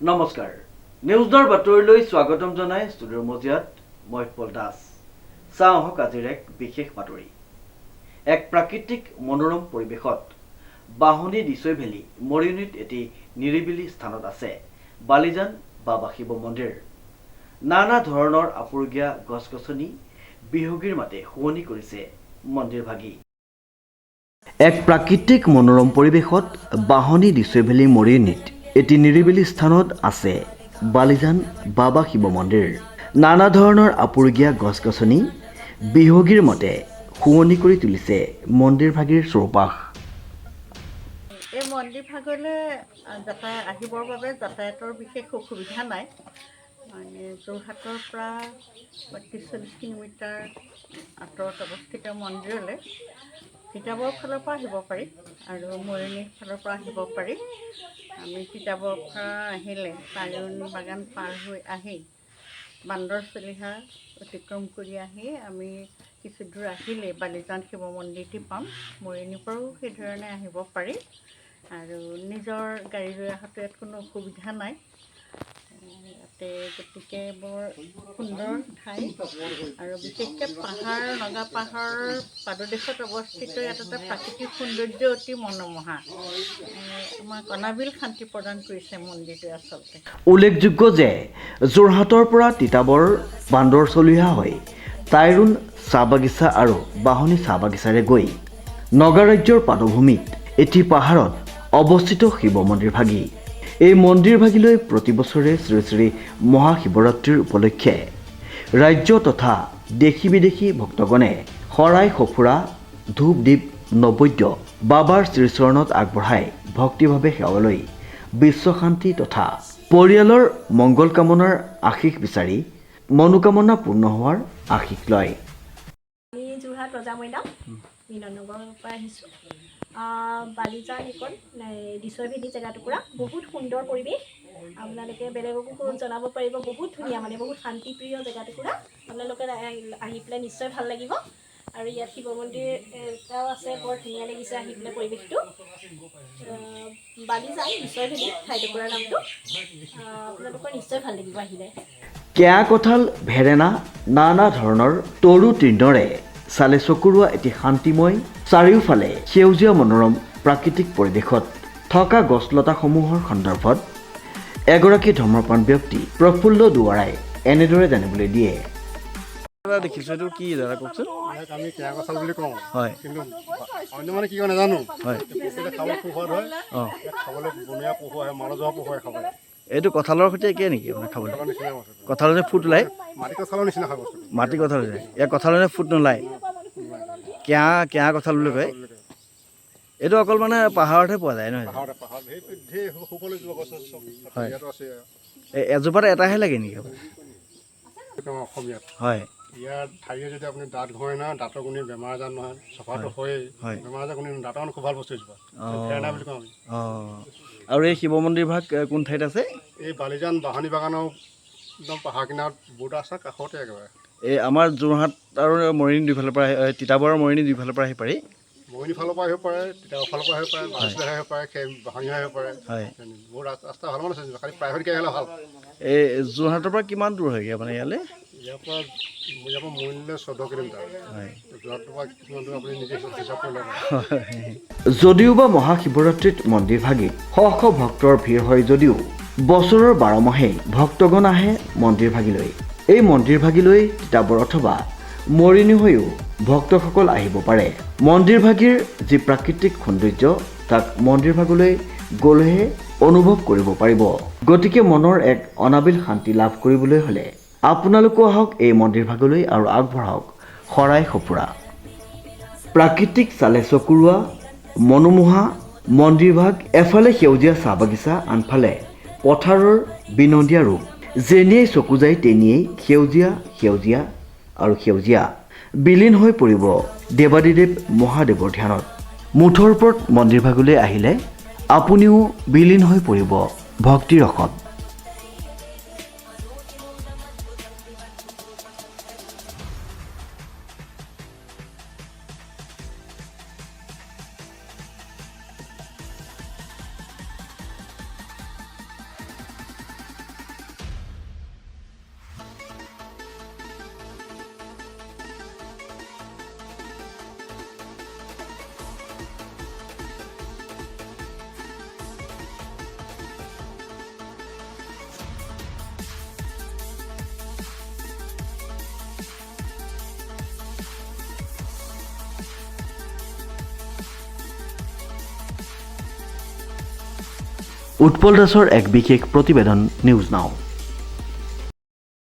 নমস্কাৰ নিউজৰ বাতৰিলৈ স্বাগতম জনাই ষ্টুডিঅ'ৰ মজিয়াত মই পল দাস চাওঁ আহক আজিৰ এক বিশেষ বাতৰি এক প্ৰাকৃতিক মনোৰম পৰিৱেশত বাহনী দিছৈ ভেলী মৰিয়নিত এটি নিৰিবিলি স্থানত আছে বালিজান বাবা শিৱ মন্দিৰ নানা ধৰণৰ আপুৰুগীয়া গছ-গছনি বিহগীৰ মাতে শুৱনি কৰিছে মন্দিৰভাগী এক প্ৰাকৃতিক মনোৰম পৰিৱেশত বাহনী দিছৈ ভেলী মৰিয়নিত এটি নিৰিবিলি স্থানত আছে বালিজান বাবা শিৱ মন্দিৰ নানা ধৰণৰ আপুৰুগীয়া গছ-গছনি বিহগীৰ মতে শুৱনি কৰি তুলিছে মন্দিৰভাগীৰ চৌপাশ এই মন্দিৰভাগলৈ আহিবৰ বাবে যাতায়াতৰ বিশেষ অসুবিধা নাই মানে যোৰহাটৰ পৰা ৩৫-৪০ কিলোমিটাৰ আঁতৰত অৱস্থিত মন্দিৰলৈ তিতাবৰ ফালৰ পৰা আহিব পাৰি আৰু মৰিয়নিৰ ফালৰ পৰা আহিব পাৰি আমি তিতাবৰ পৰা আহিলে পায়ন বাগান পাৰ হৈ আহি বান্দৰ চলিহা অতিক্ৰম কৰি আহি আমি কিছু দূৰ আহিলে বালিজান শিৱ মন্দিৰটি পাম মৰিয়নিৰ পৰাও সেইধৰণে আহিব পাৰি আৰু নিজৰ গাড়ী লৈ অহাটো ইয়াত কোনো অসুবিধা নাই ইয়াতে গতিকে বৰ সুন্দৰ ঠাই আৰু বিশেষকৈ পাহাৰ নগা পাহাৰৰ পাদদেশত অৱস্থিত ইয়াত এটা প্ৰাকৃতিক সৌন্দৰ্য অতি মনোমোহা আমাক অনাবিল শান্তি প্ৰদান কৰিছে মন্দিৰটোৱে আচলতে উল্লেখযোগ্য যে যোৰহাটৰ পৰা তিতাবৰ বান্দৰ চলিহা হৈ টাইৰুণ চাহ বাগিচা আৰু বাহনী চাহ বাগিচাৰে গৈ নগা ৰাজ্যৰ পাদভূমিত এটি পাহাৰত অৱস্থিত শিৱ মন্দিৰভাগী এই মন্দিৰভাগীলৈ প্ৰতি বছৰে শ্ৰী শ্ৰী মহাশিৱৰাত্ৰিৰ উপলক্ষে ৰাজ্য তথা দেশী বিদেশী ভক্তগণে শৰাই সঁফুৰা ধূপ দীপ নৈবেদ্য বাবাৰ শ্ৰীচৰণত আগবঢ়াই ভক্তিভাৱে সেৱা লৈ বিশ্বশান্তি তথা পৰিয়ালৰ মংগল কামনাৰ আশীষ বিচাৰি মনোকামনা পূৰ্ণ হোৱাৰ আশীষ লয় আমি যোৰহাট ৰজামৈদাম মিলননগৰৰ পৰা আহিছোঁ বালিজান এইকণ দিছৈ ভেলী জেগাটুকুৰা বহুত সুন্দৰ পৰিৱেশ আপোনালোকে বেলেগকো জনাব পাৰিব বহুত ধুনীয়া মানে বহুত শান্তিপ্ৰিয় জেগাটুকুৰা আপোনালোকে আহি পেলাই নিশ্চয় ভাল লাগিব আৰু ইয়াত শিৱ মন্দিৰ এটাও আছে বৰ ধুনীয়া লাগিছে আহি পেলাই পৰিৱেশটো বালিজান দিছৈ ভেলী ঠাইটুকুৰাৰ নামটো আপোনালোকৰ নিশ্চয় ভাল লাগিব আহিলে কেয়া কঁঠাল ভেৰেনা নানা ধৰণৰ তৰু তৃণৰে চালে চকুৰোৱা এটি শান্তিময় চাৰিওফালে সেউজীয়া মনোৰম প্ৰাকৃতিক পৰিৱেশত থকা গছলতাসমূহৰ সন্দৰ্ভত এগৰাকী ধৰ্মপ্ৰাণ ব্যক্তি প্ৰফুল্ল দুৱাৰাই এনেদৰে জানিবলৈ দিয়ে দেখিছোঁ এইটো কি দাদা কওকচোন আমি কেয়া কঁঠাল বুলি কওঁ হয় কিন্তু অন্য মানে কি কয় নাজানো হয় খাবলৈ সুস্বাদ হয় অঁ খাবলৈ বনৰীয়া পশু আহে মালযোৱা পশু আহে খাবলৈ এইটো কঁঠালৰ সৈতে একেই নেকি আপোনাৰ খাবলৈ কঁঠালৰ নিচিনা বস্তু কঁঠালৰ যে ফুট ওলায় মাটি কঁঠালৰ নিচিনা হয় বস্তুটো মাটি কঁঠাল যে ইয়াৰ কঁঠালৰ যে ফুট নোলায় কেয়া কঁঠাল বুলি কয় এইটো অকল মানে পাহাৰতহে পোৱা যায় নহয় পাহাৰত ঢেৰ সুফলে যোৱা গছ আছে চব হয়। ইয়াতো আছে এজোপাত এটাহে লাগে নেকি অসমীয়াত হয় ইয়াৰ ঠাৰিয়ে যদি আপুনি দাঁত ঘঁহে না দাঁতৰ কোনো বেমাৰ আজাৰ নহয় চফাটো হয়েই হয়। বেমাৰ আজাৰ কোনো দাঁতৰ কাৰণে খুব ভাল বস্তু এজোপা ফেৰেনা বুলি কওঁ আমি অঁ আৰু এই শিৱ মন্দিৰভাগ কোন ঠাইত আছে এই বালিজান বাহনী বাগানৰ একদম পাহাৰ কিনাৰত বৰ্ড আছে কাষতে একেবাৰে এই আমাৰ যোৰহাট আৰু মৰিয়নি দুইফালৰ পৰা তিতাবৰ আৰু মৰিয়নি দুইফালৰ পৰা আহি পাৰি মৰিয়নি ফালৰ পৰা আহিব পাৰে তিতাবৰ ফালৰ পৰা আহিব পাৰে বালিচুলাই আহিব পাৰে বাহনী আহিব পাৰে হয় বহুত ৰাস্তা ভালমান আছে খালি প্ৰাইভেট গাড়ী হ'লে ভাল এই যোৰহাটৰ পৰা কিমান দূৰ হয়গৈ মানে ইয়ালৈ ইয়াৰ পৰা মৰিয়নিলৈ 14 কিলোমিটাৰ হয় যোৰহাটৰ পৰা কিমান দূৰ আপুনি নিজে হিচাপ কৰি ল'ব যদিওবা মহাশিৱৰাত্ৰিত মন্দিৰভাগীত শ শ ভক্তৰ ভিৰ হয় যদিও বছৰৰ 12 মাহেই ভক্তগণ আহে মন্দিৰভাগীলৈ এই মন্দিৰভাগীলৈ তিতাবৰ অথবা মৰিয়নি হৈও ভক্তসকল আহিব পাৰে মন্দিৰভাগীৰ যি প্ৰাকৃতিক সৌন্দৰ্য তাক মন্দিৰভাগলৈ গ'লেহে অনুভৱ কৰিব পাৰিব গতিকে মনৰ এক অনাবিল শান্তি লাভ কৰিবলৈ হ'লে আপোনালোকো আহক এই মন্দিৰভাগলৈ আৰু আগবঢ়াওক শৰাই সঁফুৰা প্ৰাকৃতিক চালে চকুৰোৱা মনোমোহা মন্দিৰভাগ এফালে সেউজীয়া চাহ বাগিচা আনফালে পথাৰৰ বিনন্দীয়া ৰূপ যেনিয়েই চকু যায় তেনিয়েই সেউজীয়া সেউজীয়া আৰু সেউজীয়া বিলীন হৈ পৰিব দেৱাদিদেৱ মহাদেৱৰ ধ্যানত মুঠৰ ওপৰত মন্দিৰভাগলৈ আহিলে আপুনিও বিলীন হৈ পৰিব ভক্তিৰ ৰসত উৎপল দাসৰ এক বিশেষ প্ৰতিবেদন নিউজ নাও।